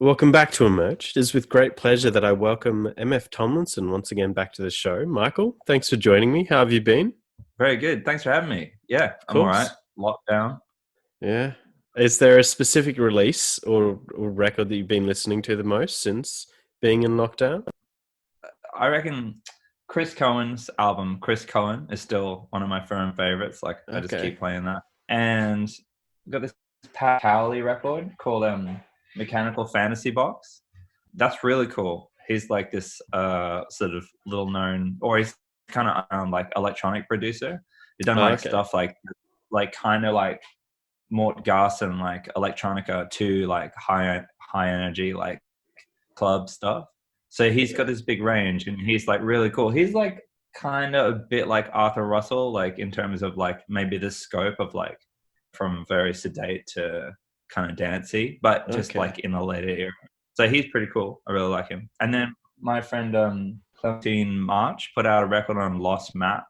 Welcome back to Emerge. It is with great pleasure that I welcome MF Tomlinson once again back to the show. Michael, thanks for joining me. How have you been? Very good. Thanks for having me. Yeah, Of I'm all right. course. Lockdown. Yeah. Is there a specific release or record that you've been listening to the most since being in lockdown? I reckon Chris Cohen's album, Chris Cohen, is still one of my firm favorites. Like, I just Okay. keep playing that. And got this Pat Cowley record called Mechanical Fantasy Box. That's really cool. He's like this sort of little known, or he's kind of like electronic producer. He's done like Okay. stuff like kind of like Mort Garson, like electronica to like high energy like club stuff. So he's got Yeah. this big range, and he's like really cool. He's like kind of a bit like Arthur Russell, like in terms of like maybe the scope of like from very sedate to kind of dancey, but just Okay. like in a later era. So he's pretty cool. I really like him. And then my friend Clementine March put out a record on Lost Map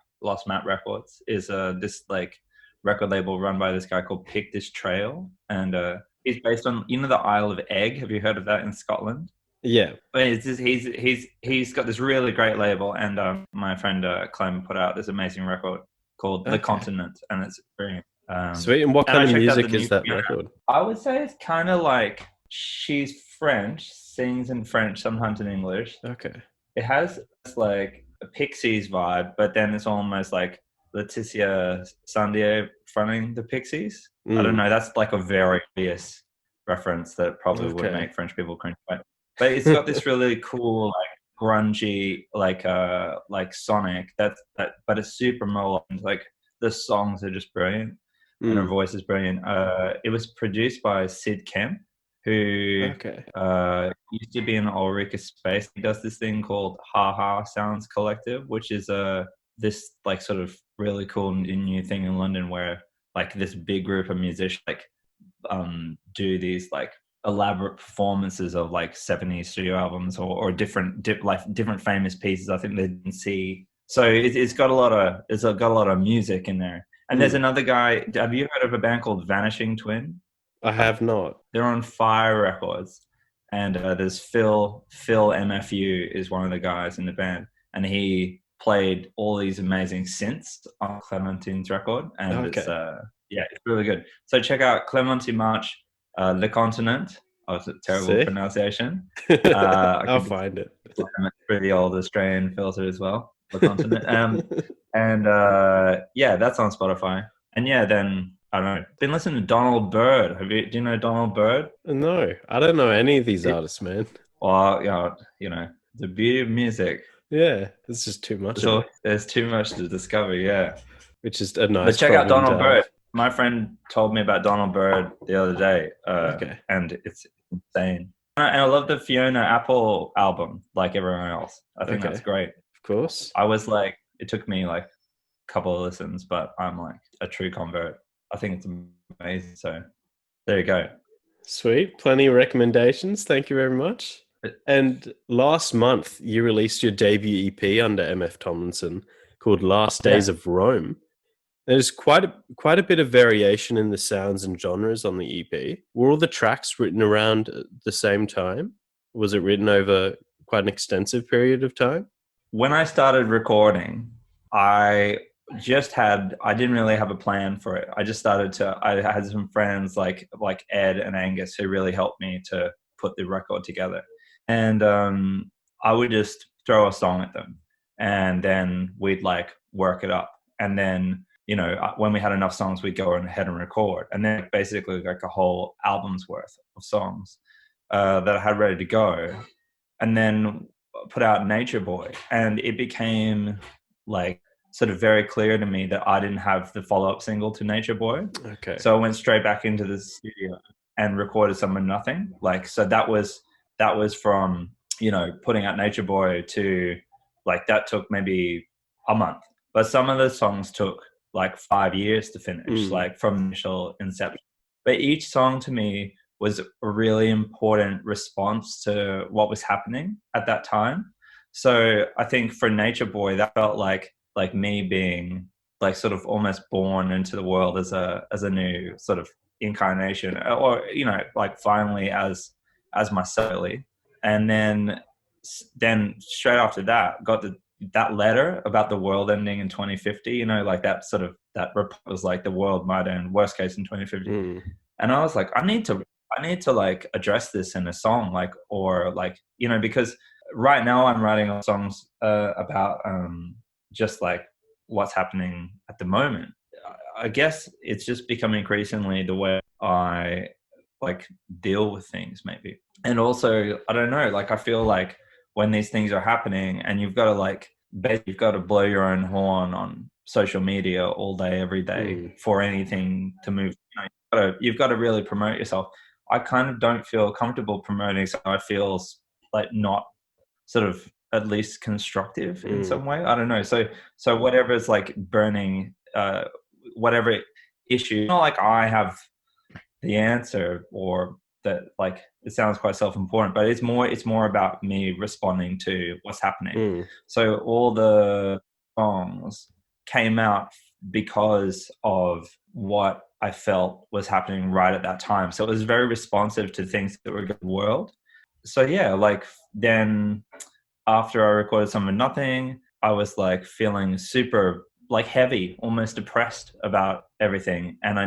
Records. Is this like record label run by this guy called Pick This Trail, and he's based on the Isle of Egg. Have you heard of that in Scotland? Yeah. But it's just, he's got this really great label, and my friend Clem put out this amazing record called The Okay. Continent, and it's brilliant. Sweet. And what And kind I of checked out the music is new that Fiona. record? I would say it's kind of like she's French, sings in French, sometimes in English. Okay. It has like a Pixies vibe, but then it's almost like Leticia Sandier fronting the Pixies. I don't Mm. know. That's like a very obvious reference that probably would Okay. make French people cringe. But it's got this really cool, like grungy, like sonic. But it's super melodic. Like the songs are just brilliant, and her Mm. voice is brilliant. It was produced by Sid Kemp, who Okay. used to be in Ulrika Space. He does this thing called Ha Ha Sounds Collective, which is this like sort of really cool new thing in London where like this big group of musicians like do these like elaborate performances of like 70s studio albums or different famous pieces. I think they didn't see. So it's got a lot of music in there. And there's Mm. another guy. Have you heard of a band called Vanishing Twin? I have not. They're on Fire Records, and there's Phil MFU is one of the guys in the band, and he played all these amazing synths on Clementine's record, and it's Okay. yeah, it's really good. So check out Clementine March, Le Continent. Oh, it's a terrible See? pronunciation. I I'll could be find it. through the old Australian filter as well. Le Continent. And yeah, that's on Spotify. And yeah, then I don't know. Been listening to Donald Byrd. Do you know Donald Byrd? No, I don't know any of these It, artists, man. well, the beauty of music. Yeah, it's just too much of it, There's too much to discover. Yeah, which is a but nice check out problem to Donald Byrd. have. My friend told me about Donald Byrd the other day, Okay. and it's insane. And I love the Fiona Apple album, like everyone else. I think Okay. that's great. Of course. I was like, it took me like a couple of listens, but I'm like a true convert. I think it's amazing. So there you go. Sweet. Plenty of recommendations. Thank you very much. And last month, you released your debut EP under MF Tomlinson called Last Days Yeah. of Rome. There's quite a bit of variation in the sounds and genres on the EP. Were all the tracks written around the same time? Was it written over quite an extensive period of time? When I started recording, I I didn't really have a plan for it. I had some friends like Ed and Angus who really helped me to put the record together. And I would just throw a song at them, and then we'd like work it up. And then, when we had enough songs, we'd go ahead and record. And then basically like a whole album's worth of songs that I had ready to go. And then put out Nature Boy, and it became like sort of very clear to me that I didn't have the follow-up single to Nature Boy. Okay. So I went straight back into the studio and recorded some of nothing. Like, so that was from, putting out Nature Boy to like, that took maybe a month. But some of the songs took like 5 years to finish, Mm. like from initial inception. But each song to me was a really important response to what was happening at that time. So I think for Nature Boy, that felt like me being like sort of almost born into the world as a new sort of incarnation, or like finally as myself. And then straight after that, got that letter about the world ending in 2050. You know, like that report was like the world might end, worst case in 2050. And I was like, I need to like address this in a song, like, or like, you know, because right now I'm writing songs about just like what's happening at the moment. I guess it's just becoming increasingly the way I like deal with things, maybe. And also, I don't know, like I feel like when these things are happening and you've got to like basically you've got to blow your own horn on social media all day every day for anything to move. You know, you've got to really promote yourself. I kind of don't feel comfortable promoting, so I feel like not sort of at least constructive in some way. I don't know. So whatever's like burning, whatever issue, not like I have the answer or that, like it sounds quite self-important, but it's more about me responding to what's happening. So all the songs came out because of what I felt was happening right at that time. So it was very responsive to things that were going on in the world. So yeah, like then after I recorded Some of Nothing, I was like feeling super like heavy, almost depressed about everything. And I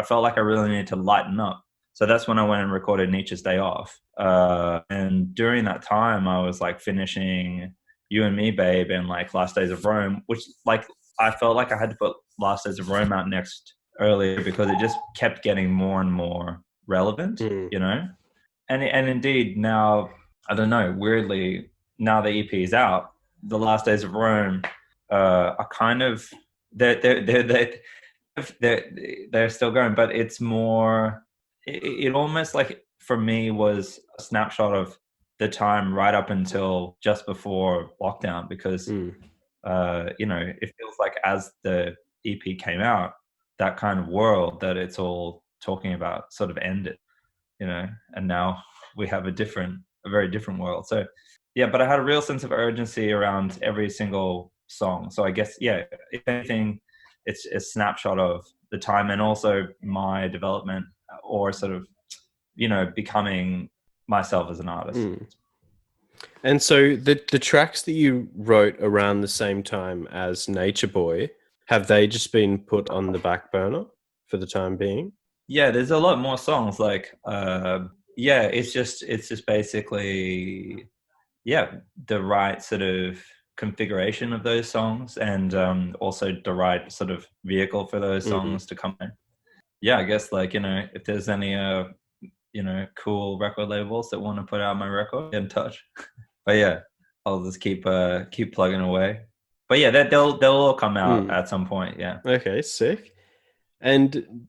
felt like I really needed to lighten up. So that's when I went and recorded Nietzsche's Day Off. And during that time, I was like finishing You and Me, Babe, and like Last Days of Rome, which like I felt like I had to put Last Days of Rome out next earlier because it just kept getting more and more relevant, you know? And indeed now, I don't know, weirdly, now the EP is out, The Last Days of Rome are kind of they're still going, but it's more. It almost like for me was a snapshot of the time right up until just before lockdown, because you know, it feels like as the EP came out, that kind of world that it's all talking about sort of ended, you know, and now we have a very different world. So yeah, but I had a real sense of urgency around every single song. So I guess, yeah, if anything, it's a snapshot of the time and also my development or sort of, you know, becoming myself as an artist. And so the tracks that you wrote around the same time as Nature Boy, have they just been put on the back burner for the time being? Yeah, there's a lot more songs. Like, yeah, it's just basically, yeah, the right sort of configuration of those songs, and also the right sort of vehicle for those songs to come in. Yeah, I guess like, you know, if there's any you know, cool record labels that want to put out my record, get in touch. But yeah, I'll just keep plugging away. But yeah, they'll all come out at some point. Yeah. Okay, sick. And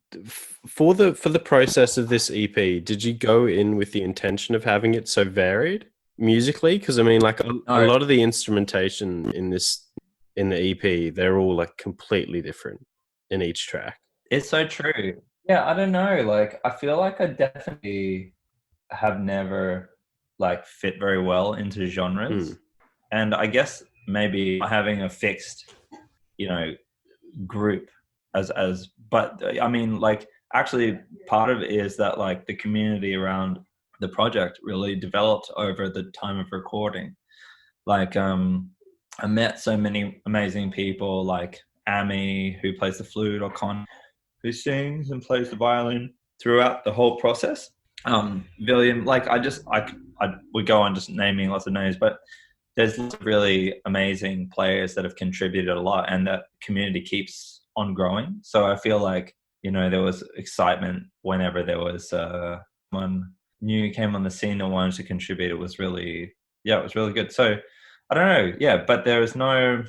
for the process of this EP, did you go in with the intention of having it so varied musically? Because I mean, like a lot of the instrumentation in the EP, they're all like completely different in each track. It's so true. Yeah, I don't know. Like, I feel like I definitely have never like fit very well into genres, and I guess maybe having a fixed, you know, group but I mean, like, actually part of it is that like the community around the project really developed over the time of recording. Like, I met so many amazing people, like Amy, who plays the flute, or Con, who sings and plays the violin throughout the whole process. William, like I would go on just naming lots of names, but there's lots of really amazing players that have contributed a lot, and that community keeps on growing. So I feel like, you know, there was excitement whenever there was someone new came on the scene and wanted to contribute. It was really good. So I don't know, yeah, but there is no.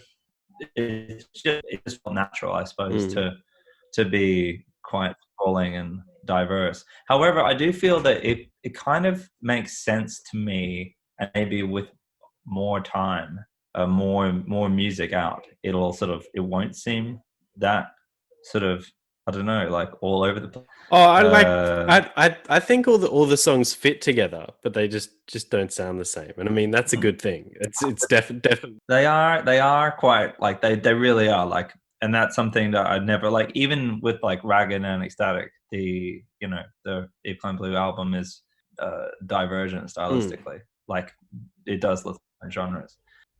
It just felt natural, I suppose, to be quite sprawling and diverse. However, I do feel that it kind of makes sense to me, and maybe with more time, more music out, it won't seem that sort of, I don't know, like all over the place. Oh, I think all the songs fit together, but they just don't sound the same. And I mean, that's a good thing. It's definitely they are quite like they really are like, and that's something that I'd never like, even with like Ragged and Ecstatic, the, you know, the Deep Climb Blue album is divergent stylistically. Like it does look like genres.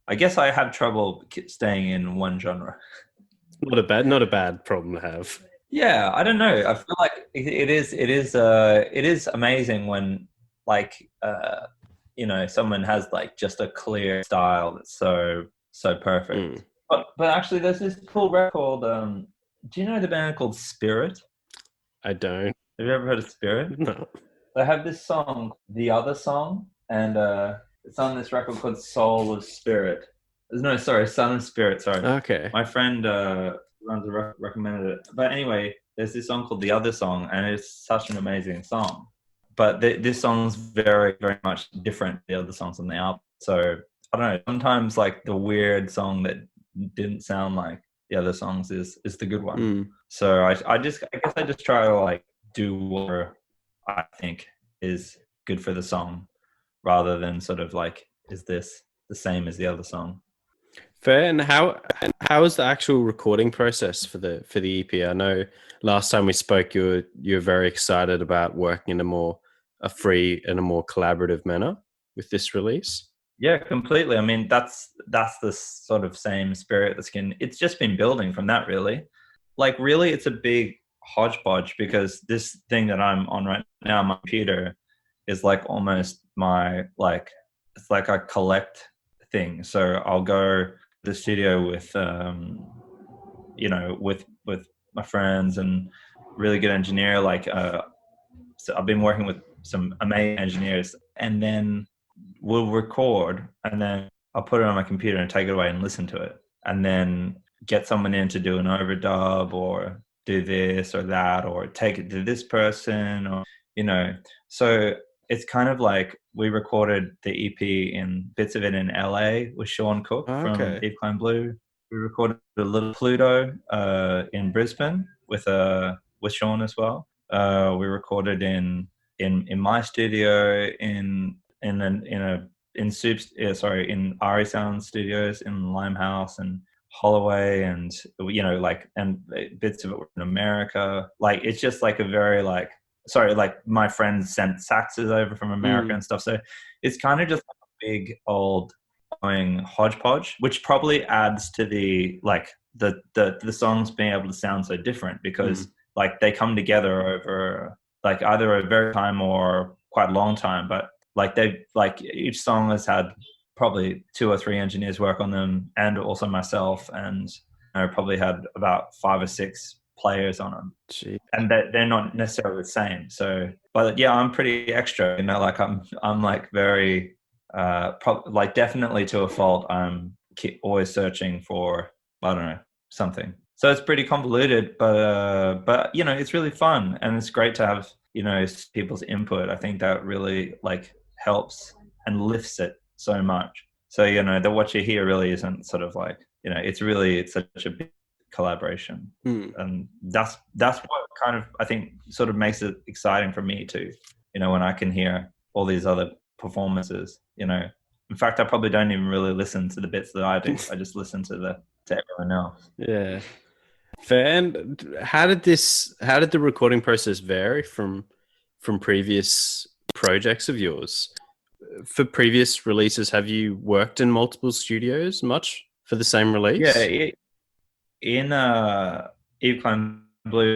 I guess I have trouble staying in one genre. Not a bad problem to have. Yeah, I don't know. I feel like it is amazing when like someone has like just a clear style that's so perfect. But actually there's this cool record called do you know the band called Spirit? I don't. Have you ever heard of Spirit? No. They have this song, The Other Song, and it's on this record called Soul of Spirit. No, sorry, Son of Spirit, sorry. Okay. My friend recommended it. But anyway, there's this song called The Other Song, and it's such an amazing song. But this song's very, very much different to the other songs on the album. So, I don't know, sometimes like the weird song that didn't sound like the other songs is the good one. So I guess I just try to like do what I think is good for the song rather than sort of like, is this the same as the other song? Fair. And how is the actual recording process for the EP? I know last time we spoke, you were very excited about working in a free and a more collaborative manner with this release. Yeah, completely. I mean, that's the sort of same spirit it's just been building from that, really. Like, really, it's a big hodgepodge because this thing that I'm on right now, my computer, is like almost it's like a collect thing. So I'll go to the studio with with my friends and really good engineer. So I've been working with some amazing engineers, and then we'll record, and then I'll put it on my computer and take it away and listen to it, and then get someone in to do an overdub or do this or that or take it to this person or so it's kind of like we recorded the EP in bits of it in LA with Sean Cook from Deep Climb Blue. We recorded a little Pluto in Brisbane with Sean as well. We recorded in my studio in Ari Sound Studios in Limehouse and Holloway, and and bits of it were in America. Like it's just like a very my friends sent saxes over from America and stuff. So it's kind of just like a big old going hodgepodge, which probably adds to the songs being able to sound so different because like they come together over like either a very time or quite a long time, but each song has had probably 2 or 3 engineers work on them, and also myself, and probably had about 5 or 6 players on them. Gee. And they're not necessarily the same. So, but yeah, I'm pretty extra. Like I'm like very definitely to a fault. I'm always searching for something. So it's pretty convoluted, but it's really fun, and it's great to have people's input. I think that really helps and lifts it so much. So that what you hear really isn't sort of it's such a big collaboration, and that's what kind of I think sort of makes it exciting for me too. When I can hear all these other performances. In fact, I probably don't even really listen to the bits that I do. I just listen to everyone else. Yeah. Fair. And how did the recording process vary from previous projects of yours? For previous releases, have you worked in multiple studios much for the same release? Yeah, in Eve Climb Blue,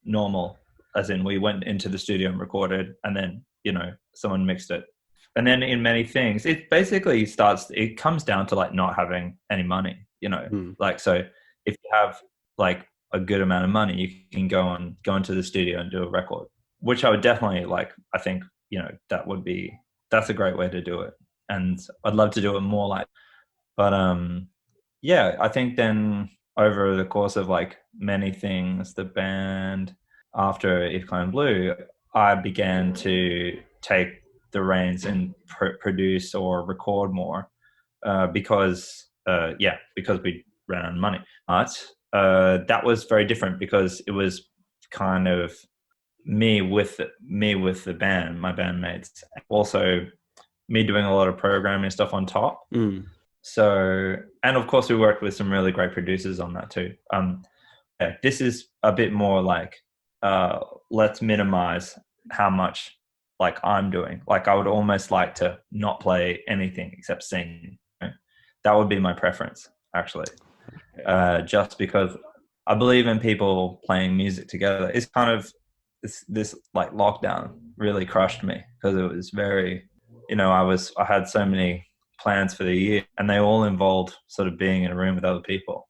normal, as in we went into the studio and recorded, and then someone mixed it. And then in many things, it basically it comes down to not having any money, so if you have a good amount of money, you can go into the studio and do a record, which I would definitely I think, that's a great way to do it. And I'd love to do it more but yeah, I think then over the course of many things, the band after Eve Climb Blue, I began to take the reins and produce or record more because we ran out of money. But that was very different because it was kind of me with the band, my bandmates, also me doing a lot of programming stuff on top. So, and of course we worked with some really great producers on that too. This is a bit more let's minimize how much like I'm doing. Like I would almost like to not play anything except sing. That would be my preference, actually. Just because I believe in people playing music together. It's kind of this like lockdown really crushed me because it was very, I had so many plans for the year and they all involved sort of being in a room with other people.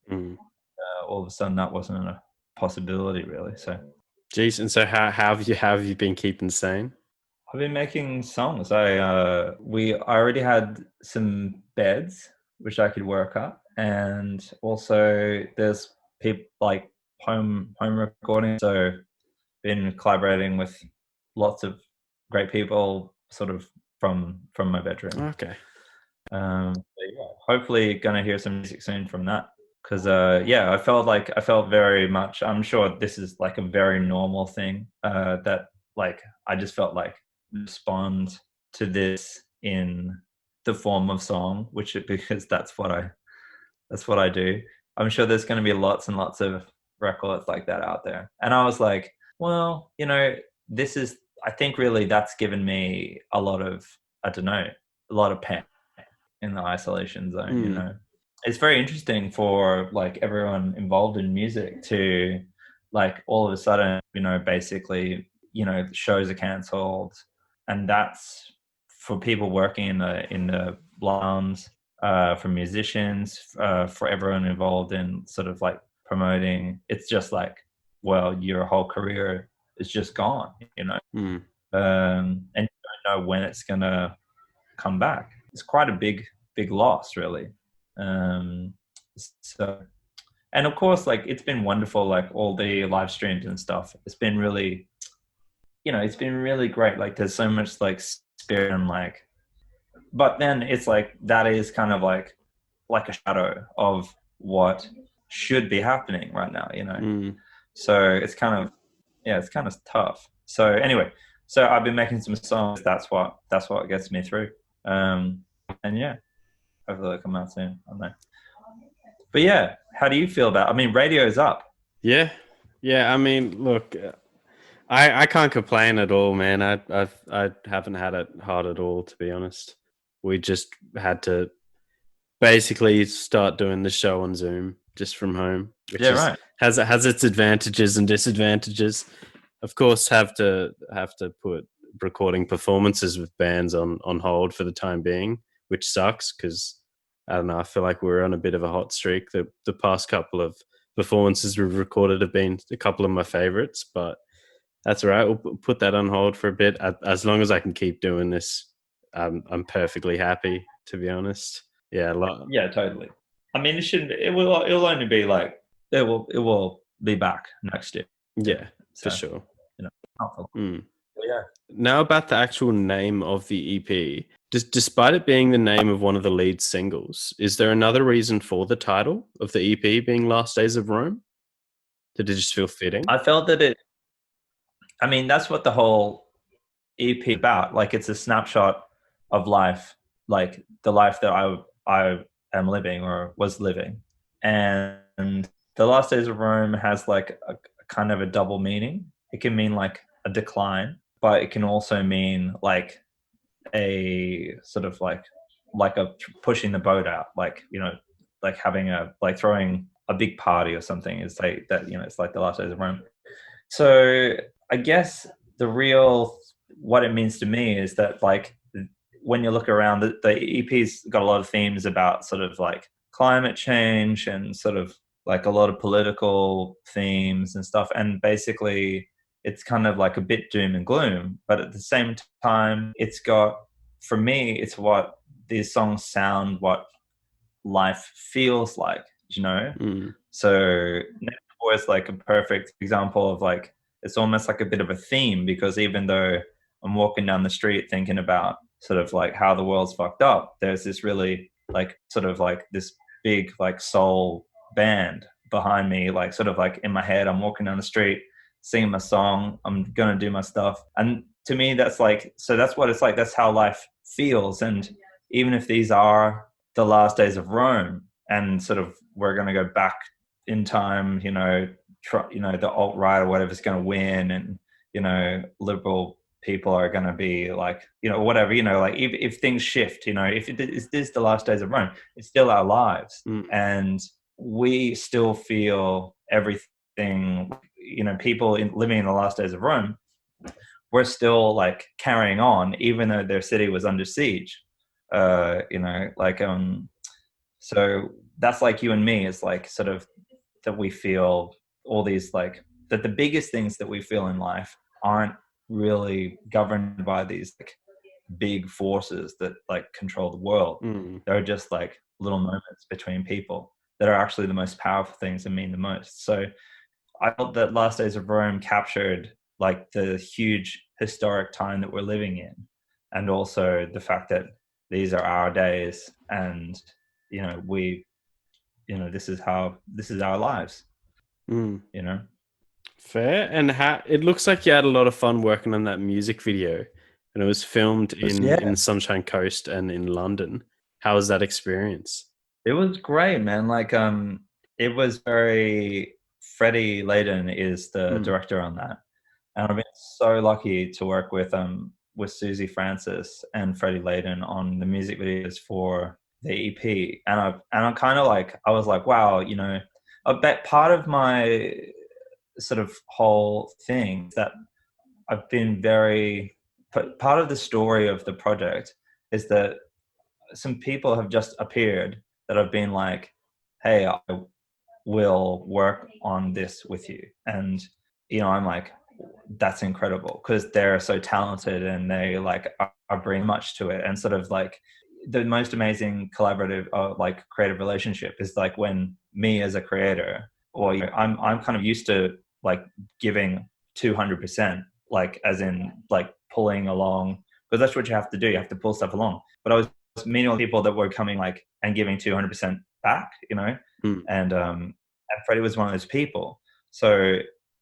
All of a sudden that wasn't a possibility really. So Jeez, and so how have you been keeping sane? I've been making songs. I already had some beds which I could work up, and also there's people like home recording. So been collaborating with lots of great people, sort of from my bedroom. Okay. Yeah, hopefully gonna hear some music soon from that. Because I felt very much. I'm sure this is like a very normal thing. That like I just felt like respond to this in the form of song, because that's what I do. I'm sure there's going to be lots and lots of records like that out there. And I was like, well, this is. I think really that's given me a lot of, I don't know, a lot of pain in the isolation zone. It's very interesting for like everyone involved in music to like all of a sudden, basically, shows are cancelled, and that's for people working in the lounge, for musicians, for everyone involved in sort of like promoting. It's just like, well, your whole career is just gone, and you don't know when it's gonna come back. It's quite a big loss, really. So, and of course, like it's been wonderful, like all the live streams and stuff. It's been really, it's been really great. Like there's so much like spirit and like, but then it's like that is kind of like a shadow of what should be happening right now. So it's kind of, it's kind of tough. So anyway, so I've been making some songs. That's what gets me through. And yeah, hopefully they'll come out soon. I don't know. But yeah, how do you feel about? I mean, radio's up. Yeah. I mean, look, I can't complain at all, man. I haven't had it hard at all, to be honest. We just had to basically start doing the show on Zoom just from home, which right. has its advantages and disadvantages. Of course, have to put recording performances with bands on hold for the time being, which sucks because I don't know. I feel like we're on a bit of a hot streak. The past couple of performances we've recorded have been a couple of my favorites, but that's all right. We'll put that on hold for a bit. As long as I can keep doing this, I'm perfectly happy, to be honest. Yeah, Yeah, totally. I mean, it shouldn't. It'll only be like it will be back next year. Yeah, so, for sure. Yeah. Now about the actual name of the EP. Despite it being the name of one of the lead singles, is there another reason for the title of the EP being Last Days of Rome? Did it just feel fitting? I felt that I mean, that's what the whole EP about. Like, it's a snapshot of life, like the life that I am living or was living. And the Last Days of Rome has like a kind of a double meaning. It can mean like a decline, but it can also mean like a sort of like a pushing the boat out, like like having like throwing a big party or something. Is like that, it's like the Last Days of Rome. So I guess what it means to me is that like when you look around, the EP's got a lot of themes about sort of like climate change and sort of like a lot of political themes and stuff, and basically it's kind of like a bit doom and gloom, but at the same time it's got, for me, it's what these songs sound, what life feels like, So Next Door is like a perfect example of like, it's almost like a bit of a theme, because even though I'm walking down the street thinking about sort of like how the world's fucked up, there's this really like sort of like this big like soul band behind me, like sort of like in my head, I'm walking down the street singing my song, I'm gonna do my stuff. And to me, that's like, so that's what it's like, that's how life feels. And even if these are the last days of Rome and sort of we're going to go back in time, the alt-right or whatever is going to win, and liberal people are going to be like, whatever, like if things shift, if it is the last days of Rome, it's still our lives. And we still feel everything, people living in the last days of Rome, we're still like carrying on, even though their city was under siege. So that's like you and me, is like sort of that we feel all these, like, that the biggest things that we feel in life aren't really governed by these like big forces that like control the world. They're just like little moments between people that are actually the most powerful things and mean the most. So I felt that Last Days of Rome captured like the huge historic time that we're living in, and also the fact that these are our days, and this is our lives. Fair. And it looks like you had a lot of fun working on that music video, and it was filmed in Sunshine Coast and in London. How was that experience? It was great, man. Like, it was very. Freddie Layden is the director on that, and I've been so lucky to work with Susie Francis and Freddie Layden on the music videos for the EP. And I'm kind of like, I was like, wow, a bit part of my sort of whole thing that I've been part of the story of the project is that some people have just appeared that have been like, hey, I will work on this with you. And I'm like, that's incredible, because they're so talented and they like are bring much to it. And sort of like the most amazing collaborative like creative relationship is like when me as a creator, or I'm kind of used to like giving 200%, like as in like pulling along, because that's what you have to do, you have to pull stuff along. But I was meeting all the people that were coming like and giving 200% back, and Freddie was one of those people. So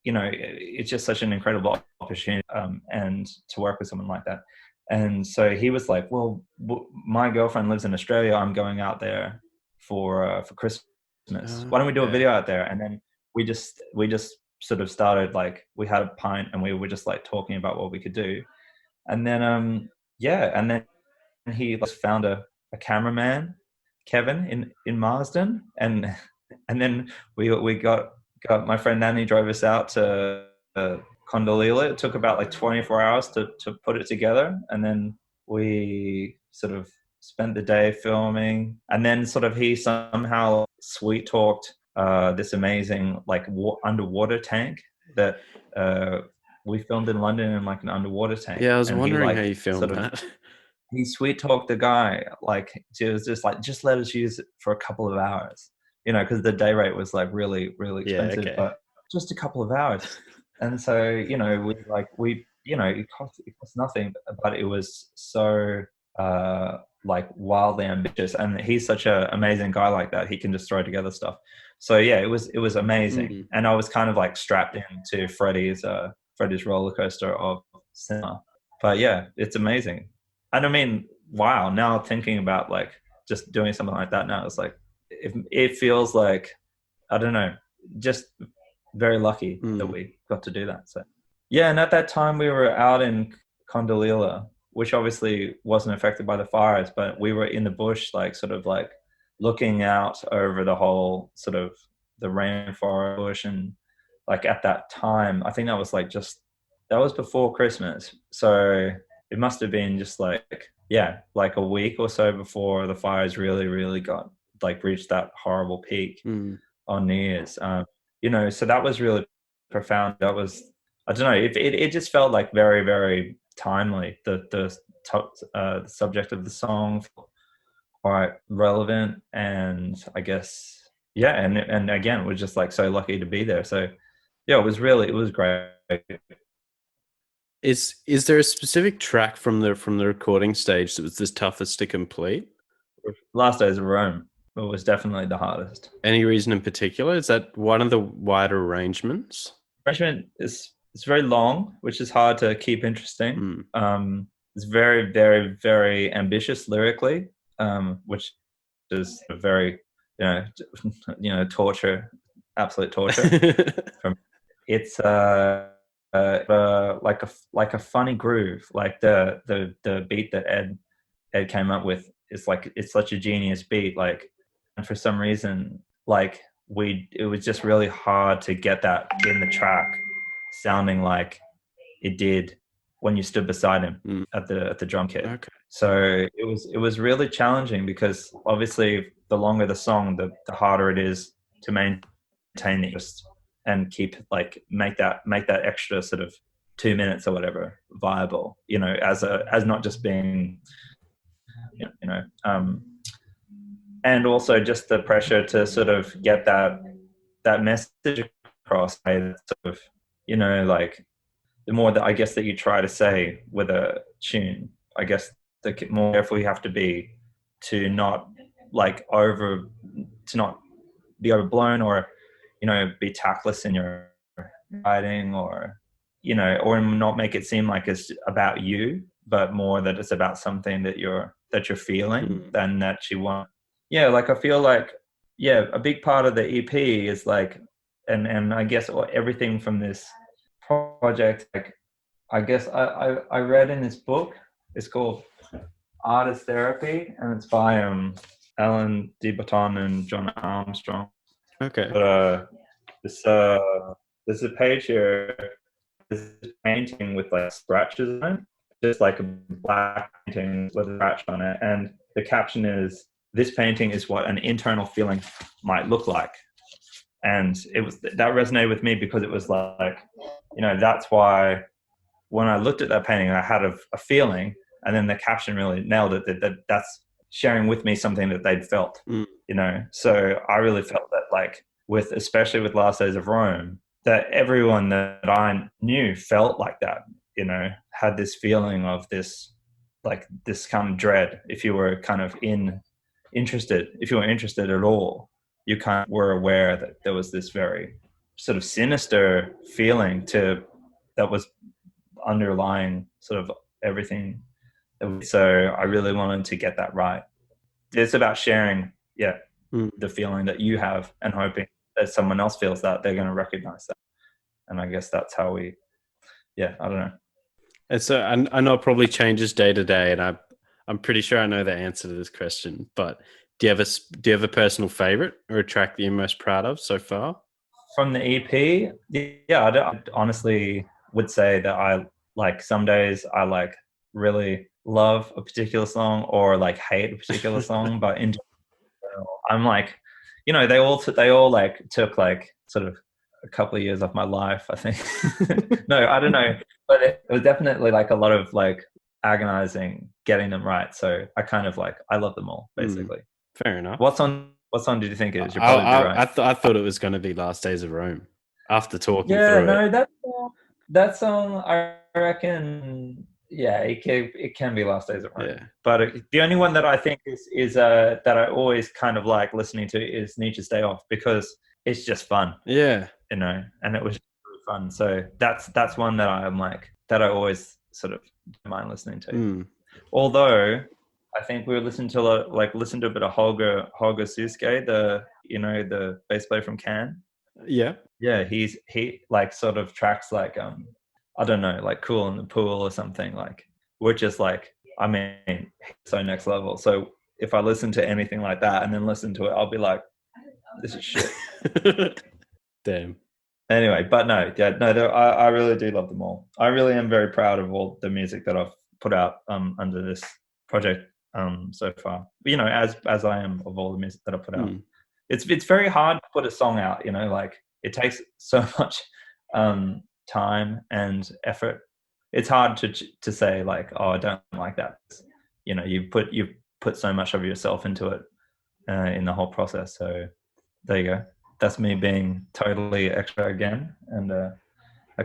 it's just such an incredible opportunity, and to work with someone like that. And so he was like, well, my girlfriend lives in Australia, I'm going out there for Christmas, why don't we do a video out there? And then we just sort of started, like, we had a pint and we were just like talking about what we could do. And then and then he found a cameraman, Kevin, in Marsden, and then we got my friend Nanny drove us out to Condolila. It took about like 24 hours to put it together, and then we sort of spent the day filming, and then sort of he somehow sweet talked this amazing like underwater tank that we filmed in London, in like an underwater tank. Yeah, I was wondering how you filmed that. He sweet talked the guy, like, it was just like, just let us use it for a couple of hours, because the day rate was like really, really expensive, but just a couple of hours. And so, it cost nothing, but it was so like wildly ambitious. And he's such an amazing guy like that. He can just throw together stuff. So yeah, it was amazing. And I was kind of like strapped into Freddie's roller coaster of cinema. But yeah, it's amazing. And I mean, wow, now thinking about like just doing something like that now, it's like, it feels like, I don't know, just very lucky that we got to do that. So yeah, and at that time we were out in Condolila, which obviously wasn't affected by the fires, but we were in the bush, like sort of like looking out over the whole sort of the rainforest bush. And like at that time, I think that was before Christmas. So it must have been just like, yeah, like a week or so before the fires really, really got like reached that horrible peak on New Year's. So that was really profound. That was, I don't know, it just felt like very, very timely. The subject of the song, quite relevant, and I guess, yeah, and again, we're just like so lucky to be there. So yeah, it was great. Is there a specific track from the recording stage that was the toughest to complete? Last Days of Rome. It was definitely the hardest. Any reason in particular? Is that one of the wider arrangements? Arrangement it's very long, which is hard to keep interesting. It's very, very, very ambitious lyrically, which is a very, torture, absolute torture. It's like a funny groove. Like the beat that Ed came up with is like it's such a genius beat. Like, and for some reason, like it was just really hard to get that in the track, sounding like it did when you stood beside him at the drum kit. Okay. So it was really challenging because obviously the longer the song, the harder it is to maintain it and keep like make that extra sort of 2 minutes or whatever viable. You know, as not just being and also just the pressure to sort of get that message across. Sort of, like the more that I guess that you try to say with a tune, I guess the more careful you have to be to not be overblown or be tactless in your writing or not make it seem like it's about you, but more that it's about something that you're feeling than that you want. Yeah, like I feel like a big part of the EP is like, and I guess everything from this project, like I guess I read in this book, it's called Artist Therapy, and it's by Alan de Botton and John Armstrong. Okay. But there's a page here, there's this painting with like scratches on it, just like a black painting with a scratch on it, and the caption is, "This painting is what an internal feeling might look like." And that resonated with me because it was like, that's why when I looked at that painting, I had a feeling, and then the caption really nailed it. That's sharing with me something that they'd felt, So I really felt that, like, especially with Last Days of Rome, that everyone that I knew felt like that, had this feeling of this kind of dread. If you were kind of interested at all, you kind of were aware that there was this very sort of sinister feeling that was underlying sort of everything. So I really wanted to get that right. It's about sharing, the feeling that you have and hoping that someone else feels that they're going to recognize that. And I guess that's how I don't know. And so I know it probably changes day to day, and I'm pretty sure I know the answer to this question, but do you have a personal favorite or a track that you're most proud of so far? From the EP, I honestly would say that I like some days I like really love a particular song or like hate a particular song, but in general, I'm like, they all like took like sort of a couple of years of my life, I think. No, I don't know, but it was definitely like a lot of like agonizing getting them right. So I kind of like I love them all basically. Fair enough. What song did you think it is? You're probably right. I thought it was going to be Last Days of Rome. After talking Yeah, through no, it, that song, I reckon, it can be Last Days of Rome. Yeah. But the only one that I think is that I always kind of like listening to is Nietzsche's Day Off, because it's just fun. Yeah. And it was really fun. So that's one that I'm like, that I always sort of don't mind listening to. Although I think we listened to a bit of Holger Suske, the bass player from Calen. Yeah. Yeah, he like sort of tracks like I don't know, like Cool in the Pool or something, like, which is like, I mean, so next level. So if I listen to anything like that and then listen to it, I'll be like, this is shit. Damn. Anyway, but no, I really do love them all. I really am very proud of all the music that I've put out under this project so far. As I am of all the music that I put out. It's very hard to put a song out, like it takes so much time and effort. It's hard to say like, oh, I don't like that. You put so much of yourself into it in the whole process. So there you go. That's me being totally extra again, and that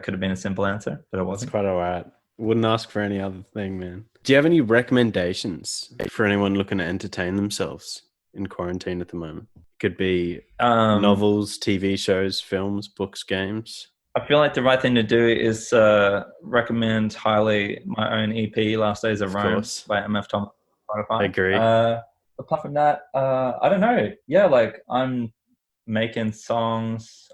could have been a simple answer, but it wasn't. It's quite all right. Wouldn't ask for any other thing, man. Do you have any recommendations for anyone looking to entertain themselves in quarantine at the moment? Could be novels, TV shows, films, books, games. I feel like the right thing to do is recommend highly my own EP, Last Days of Rome, by MF Tomlinson. I agree. Apart from that, I don't know. Yeah, like I'm making songs,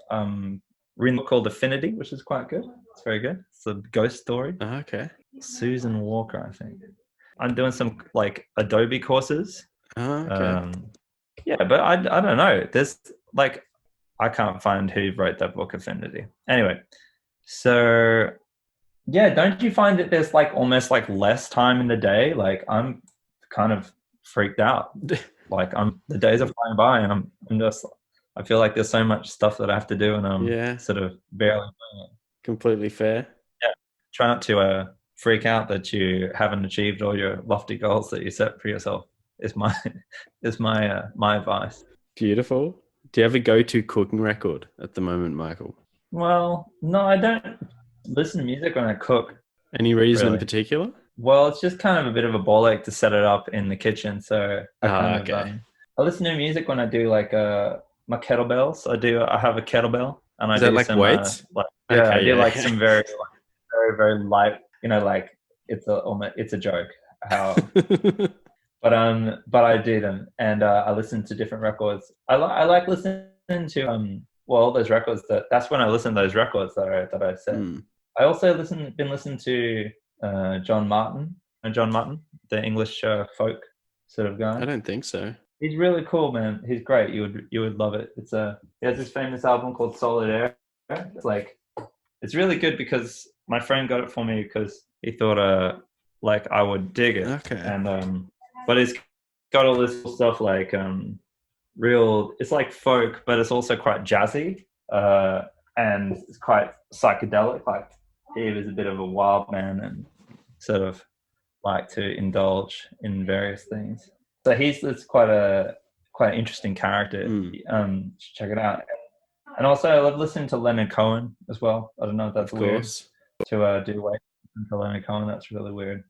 reading a book called Affinity, which is quite good. It's very good. It's a ghost story. Okay. Susan Walker, I think. I'm doing some like Adobe courses. Okay. Yeah, but I don't know. There's like I can't find who wrote that book, Affinity. Anyway, so yeah, don't you find that there's like almost like less time in the day? Like I'm kind of freaked out. Like the days are flying by, and I'm just I feel like there's so much stuff that I have to do, and I'm Yeah. sort of barely doing it. Completely fair. Yeah, try not to freak out that you haven't achieved all your lofty goals that you set for yourself. Is my my advice. Beautiful. Do you have a go-to cooking record at the moment, Michael? Well, no, I don't listen to music when I cook. Any reason in Really. particular? Well, it's just kind of a bit of a ball ache to set it up in the kitchen. So I kind of I listen to music when I do like my kettlebells. I have a kettlebell and I Is that do like some weights? I Okay, do yeah, like yeah. some very very light. Like it's a joke how. But I do them, and I listen to different records. I like listening to well those records that's when I listen to those records that I said. I also been listening to John Martin, the English folk sort of guy. I don't think so. He's really cool, man. He's great. You would love it. He has this famous album called Solid Air. It's really good because my friend got it for me because he thought like I would dig it. Okay. And but it's got all this stuff like real. It's like folk, but it's also quite jazzy. And it's quite psychedelic. Like he was a bit of a wild man and sort of like to indulge in various things. So it's quite an interesting character. Check it out. And also, I love listening to Leonard Cohen as well. I don't know if that's weird to do weight to Leonard Cohen. That's really weird.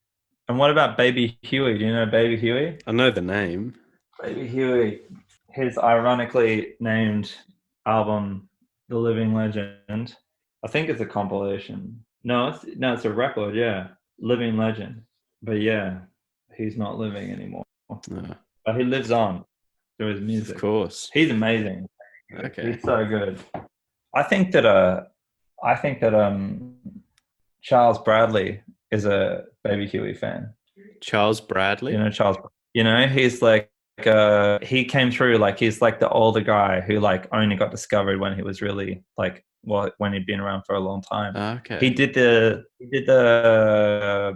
And what about Baby Huey? Do you know Baby Huey? I know the name. Baby Huey. His ironically named album, The Living Legend. I think it's a compilation. No, it's a record. Yeah, Living Legend. But yeah, he's not living anymore. But he lives on through his music. Of course, he's amazing. Okay, he's so good. I think that Charles Bradley is a Baby Huey fan. Charles Bradley. You know Charles. He's like he came through like he's like the older guy who like only got discovered when he was really like when he'd been around for a long time. Okay. He did the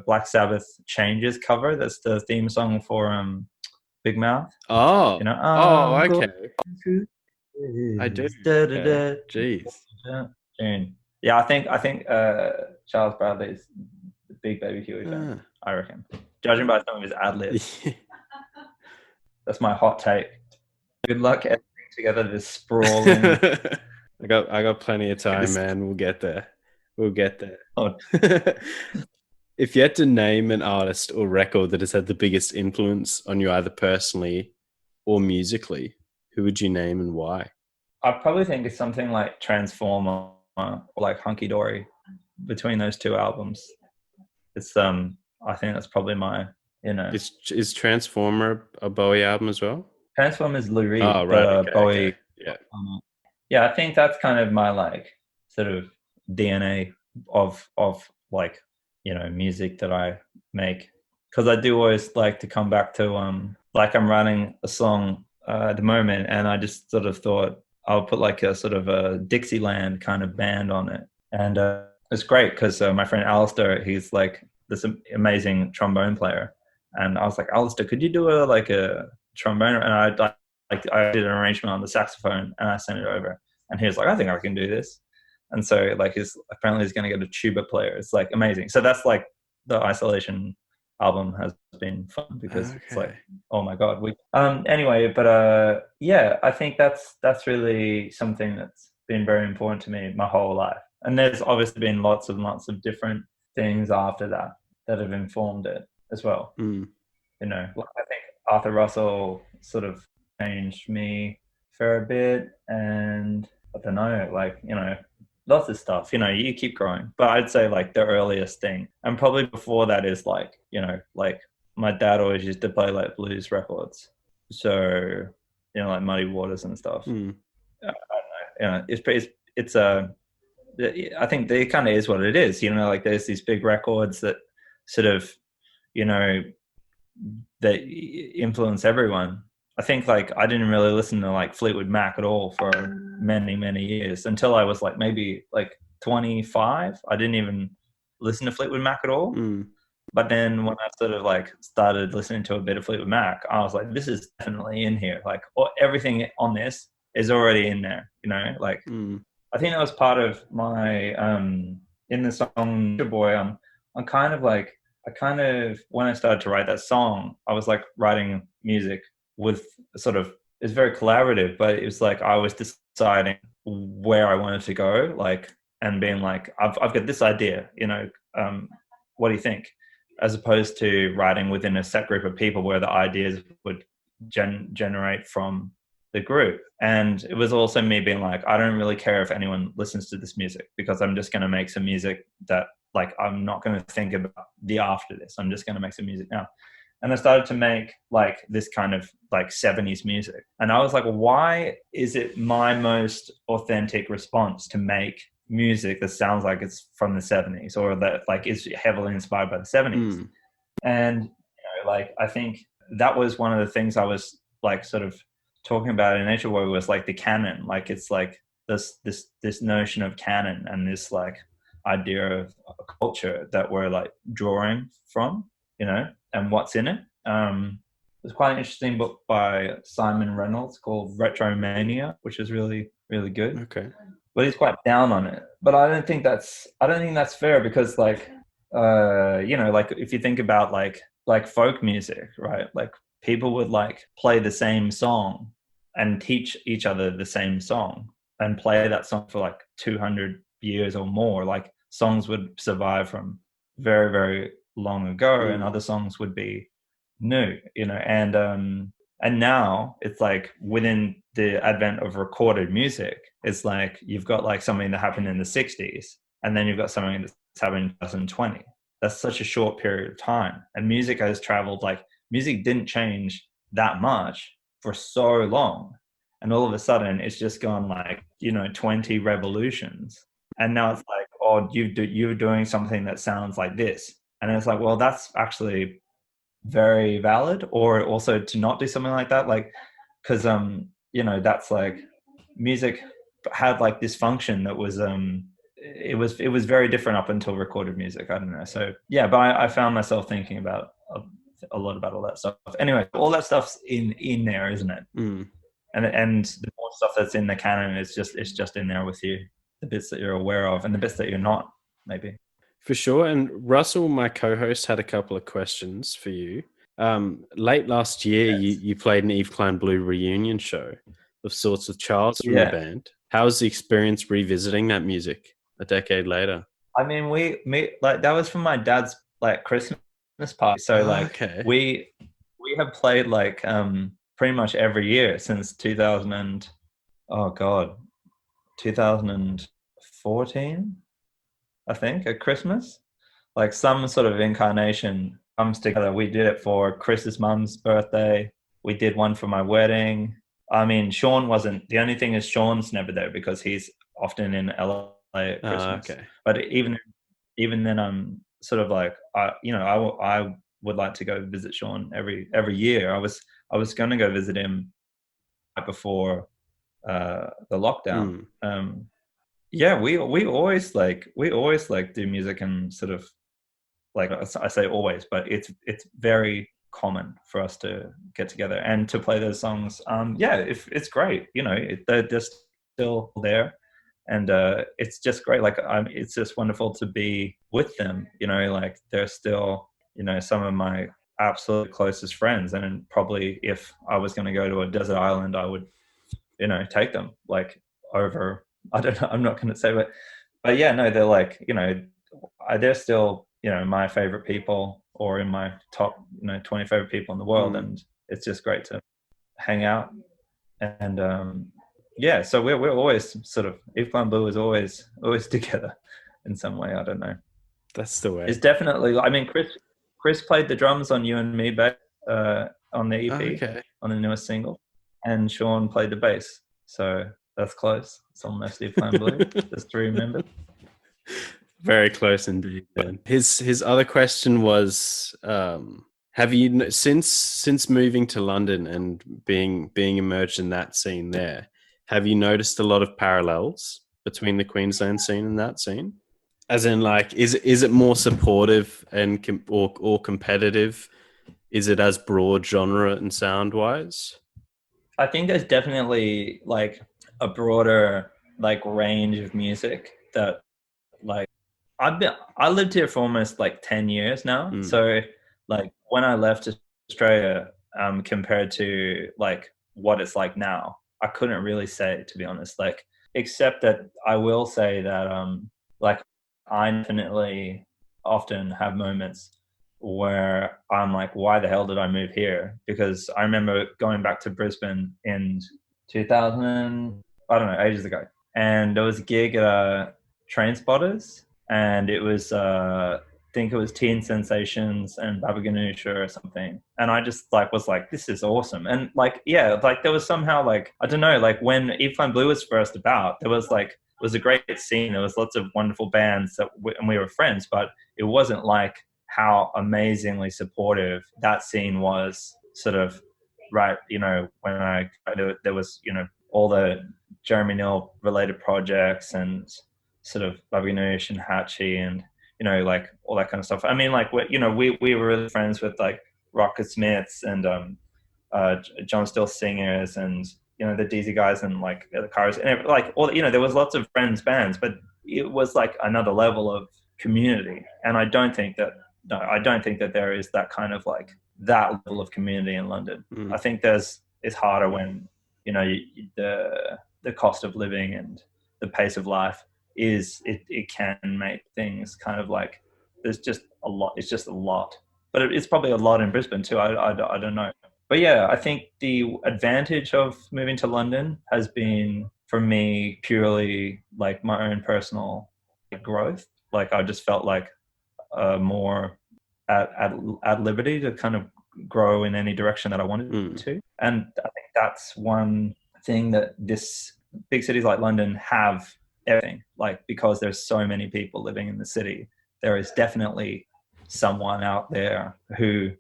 Black Sabbath Changes cover. That's the theme song for Big Mouth. Oh. Okay. I do. Okay. Jeez. Yeah, I think Charles Bradley is the big Baby Huey fan. I reckon, judging by some of his ad libs. That's my hot take. Good luck editing together this sprawling. I got plenty of time, man. We'll get there. Oh. If you had to name an artist or record that has had the biggest influence on you, either personally or musically, who would you name and why? I probably think it's something like Transformer or like Hunky Dory. Between those two albums, it's I think that's probably my Is Transformer a Bowie album as well? Transformer is Lou Reed. Oh, right. Okay, Bowie. Okay. Yeah. Yeah, I think that's kind of my like sort of DNA of like music that I make, because I do always like to come back to like I'm writing a song at the moment, and I just sort of thought I'll put like a sort of a Dixieland kind of band on it, and it's great because my friend Alistair, he's like this amazing trombone player, and I was like, Alistair, could you do a trombone? And I did an arrangement on the saxophone and I sent it over, and he was like, I think I can do this. And so like he's going to get a tuba player. It's like amazing. So that's like the Isolation album has been fun because it's like, oh my God. Anyway, but yeah, I think that's really something that's been very important to me my whole life. And there's obviously been lots of different things after that have informed it as well. Mm. I think Arthur Russell sort of changed me for a bit, and I don't know, lots of stuff, you keep growing. But I'd say like the earliest thing, and probably before that is like my dad always used to play like blues records. So, like Muddy Waters and stuff. Mm. I don't know. It's I think it kind of is what it is. You know, like there's these big records that sort of, you know, that influence everyone. I think like I didn't really listen to like Fleetwood Mac at all for many years until I was like maybe like 25. I didn't even listen to Fleetwood Mac at all. But then when I sort of like started listening to a bit of Fleetwood Mac, I was like, this is definitely in here. Like everything on this is already in there, you know? Like I think that was part of my in the song Boy, I'm kind of like when I started to write that song, I was like writing music with sort of, it's very collaborative, but it was like I was deciding where I wanted to go, like, and being like, I've got this idea, you know, what do you think? As opposed to writing within a set group of people where the ideas would generate from the group. And it was also me being like, I don't really care if anyone listens to this music, because I'm just going to make some music that, like, I'm not going to think about the after this. I'm just going to make some music now. And I started to make like this kind of like 70s music. And I was like, why is it my most authentic response to make music that sounds like it's from the 70s, or that like is heavily inspired by the 70s? And, you know, like, I think that was one of the things I was like sort of talking about in Nature Boy, was like the canon. Like, it's like this notion of canon and this like idea of a culture that we're like drawing from, you know, and what's in it. There's quite an interesting book by Simon Reynolds called Retromania, which is really, really good. Okay. But he's quite down on it. But I don't think that's fair, because like, you know, like if you think about like folk music, right? Like people would like play the same song and teach each other the same song and play that song for like 200 years or more. Like songs would survive from very, very long ago, and other songs would be new, you know. And now it's like within the advent of recorded music, it's like you've got like something that happened in the 60s, and then you've got something that's happened in 2020. That's such a short period of time. And music has traveled, like music didn't change that much for so long. And all of a sudden it's just gone like, you know, 20 revolutions. And now it's like, oh, you're doing something that sounds like this. And it's like, well, that's actually very valid. Or also to not do something like that, like, because you know, that's like music had like this function that was it was very different up until recorded music. I don't know. So yeah, but I found myself thinking about a lot about all that stuff. Anyway, all that stuff's in there, isn't it? And the more stuff that's in the canon is just, it's just in there with you, the bits that you're aware of and the bits that you're not, maybe. For sure. And Russell, my co-host, had a couple of questions for you. Late last year, you played an Eve Klein Blue reunion show of sorts with Charles from the band. How was the experience revisiting that music a decade later? I mean, we like, that was from my dad's like Christmas party. So like we have played like pretty much every year since 2014, I think, at Christmas. Like some sort of incarnation comes together. We did it for Chris's mum's birthday. We did one for my wedding. I mean, Sean wasn't. The only thing is Sean's never there because he's often in LA at Christmas. But even then, I'm sort of like, I would like to go visit Sean every year. I was going to go visit him right before the lockdown. Yeah, we always do music, and sort of like, I say always, but it's very common for us to get together and to play those songs. Yeah, it's great. You know, they're just still there, and it's just great. Like, it's just wonderful to be with them. You know, like they're still, you know, some of my absolute closest friends. And probably if I was going to go to a desert island, I would, you know, take them like over. I don't know. I'm not going to say, but yeah, no, they're like, you know, they're still, you know, my favorite people, or in my top, you know, 20 favorite people in the world. And it's just great to hang out. And yeah, so we're always sort of, Eve Klein Blue is always together in some way. I don't know. That's the way. It's definitely, I mean, Chris played the drums on You and Me back on the EP, on the newest single, and Sean played the bass. So that's close. It's almost Eve Klein Blue. There's three members. Very close indeed. Then his other question was, have you since moving to London and being immersed in that scene there, have you noticed a lot of parallels between the Queensland scene and that scene? As in, like, is it more supportive and or competitive? Is it as broad genre and sound wise? I think there's definitely like a broader like range of music that like I lived here for almost like 10 years now. So like when I left Australia, compared to like what it's like now, I couldn't really say, to be honest, like, except that I will say that like I definitely often have moments where I'm like, why the hell did I move here? Because I remember going back to Brisbane in 2000, I don't know, ages ago. And there was a gig at Train Spotters, and it was, I think it was Teen Sensations and Baba Ganoush or something. And I just like was like, this is awesome. And like, yeah, like there was somehow like, I don't know, like when E Fine Blue was first about, there was like, it was a great scene. There was lots of wonderful bands and we were friends, but it wasn't like how amazingly supportive that scene was sort of right, you know, when there was, you know, all the Jeremy Neal related projects and sort of Baba Ganoush and Hatchie and, you know, like all that kind of stuff. I mean, like, you know, we were really friends with like Rocket Smiths and John Still Singers and, you know, the DZ guys and like the Cars and like all, you know, there was lots of friends bands, but it was like another level of community. And I don't think that there is that kind of like that level of community in London. I think it's harder when, you know, the cost of living and the pace of life it can make things kind of like there's just a lot. It's just a lot, but it's probably a lot in Brisbane too. I don't know, but yeah, I think the advantage of moving to London has been for me purely like my own personal growth. Like I just felt like more at liberty to kind of grow in any direction that I wanted to. And I think that's one thing that this big cities like London have everything, like because there's so many people living in the city, there is definitely someone out there who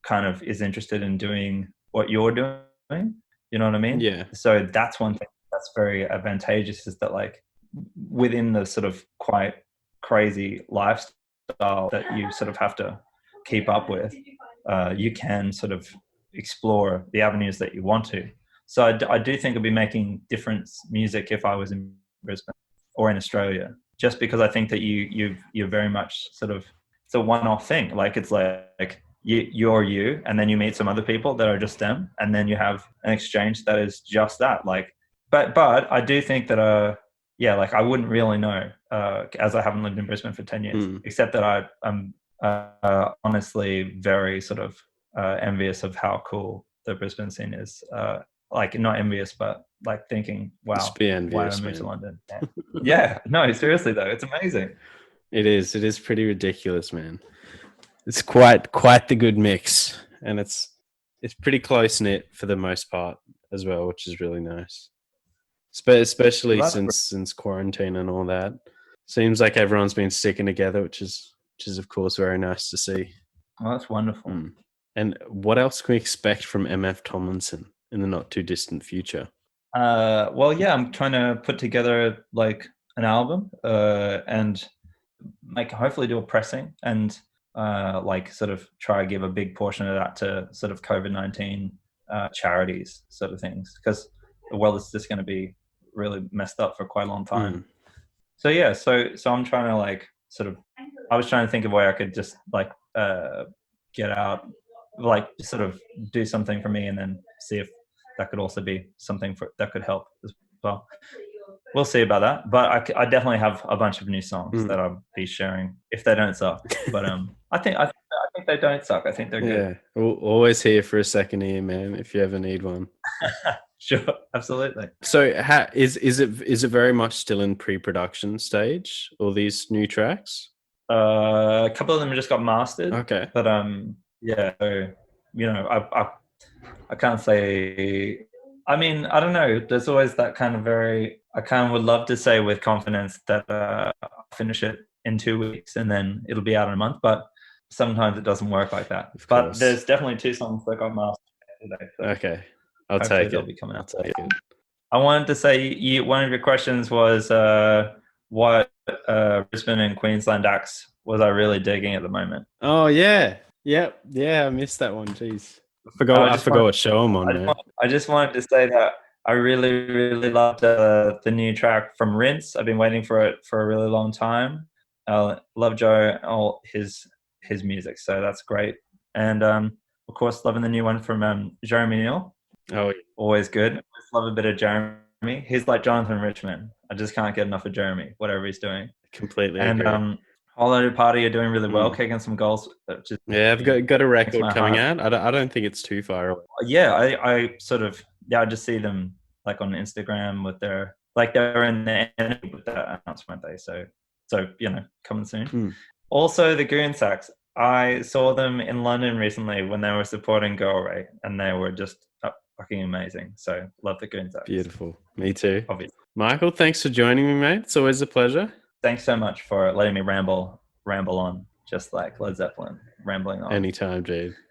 kind of is interested in doing what you're doing. You know what I mean? Yeah. So that's one thing that's very advantageous is that like within the sort of quite crazy lifestyle that you sort of have to keep up with, you can sort of explore the avenues that you want to. So I do think I'd be making different music if I was in Brisbane or in Australia, just because I think that you're very much sort of, it's a one-off thing. Like it's like you're you, and then you meet some other people that are just them, and then you have an exchange that is just that. Like, but I do think that yeah, like I wouldn't really know as I haven't lived in Brisbane for 10 years, except that I'm honestly very sort of envious of how cool the Brisbane scene is. Like not envious, but like thinking, wow, just be envious, why I moved to London? Yeah, no, seriously though, it's amazing. It is pretty ridiculous, man. It's quite the good mix, and it's pretty close knit for the most part as well, which is really nice. Especially Well, since quarantine and all that, seems like everyone's been sticking together, which is of course very nice to see. well, that's wonderful. And what else can we expect from MF Tomlinson in the not too distant future? Well, yeah, I'm trying to put together like an album and like hopefully do a pressing and like sort of try to give a big portion of that to sort of COVID-19 charities sort of things, because the world is just going to be really messed up for quite a long time. So yeah, so I'm trying to like sort of, I was trying to think of a way I could just like get out, like sort of do something for me, and then see if that could also be something that could help as well. We'll see about that, but I definitely have a bunch of new songs that I'll be sharing if they don't suck. But I think they don't suck. I think they're good. Yeah, always here for a second ear, man. If you ever need one. Sure, absolutely. So, is it very much still in pre-production stage? All these new tracks? A couple of them just got mastered. Okay, but yeah. So, you know, I can't say. I mean, I don't know. There's always that kind of I kind of would love to say with confidence that I'll finish it in 2 weeks, and then it'll be out in a month. But sometimes it doesn't work like that. Of But course. there's definitely 2 songs that got mastered today. So Okay, I'll hopefully take they'll it. be coming I'll out. take it. I wanted to say one of your questions was what Brisbane and Queensland acts was I really digging at the moment. Oh yeah, yep, yeah. I missed that one. Jeez, I forgot what show I'm on, man. I just wanted to say that I really, really loved the new track from Rinse. I've been waiting for it for a really long time. Love Joe, all his music, so that's great. And of course, loving the new one from Jeremy Neal. Oh, yeah. Always good. Always love a bit of Jeremy. He's like Jonathan Richman. I just can't get enough of Jeremy, whatever he's doing. Completely And agree. Holiday Party are doing really well, kicking some goals. Yeah, I've got a record coming heart. out. I don't think it's too far away. Yeah, I sort of I just see them like on Instagram with their they're in the end with that announcement day. So coming soon. Also the Goon Sax. I saw them in London recently when they were supporting Girl Ray, and they were just fucking amazing. So love the Goon Sax. Beautiful. Me too. Obviously. Michael, thanks for joining me, mate. It's always a pleasure. Thanks so much for letting me ramble on, just like Led Zeppelin rambling on. Anytime, dude.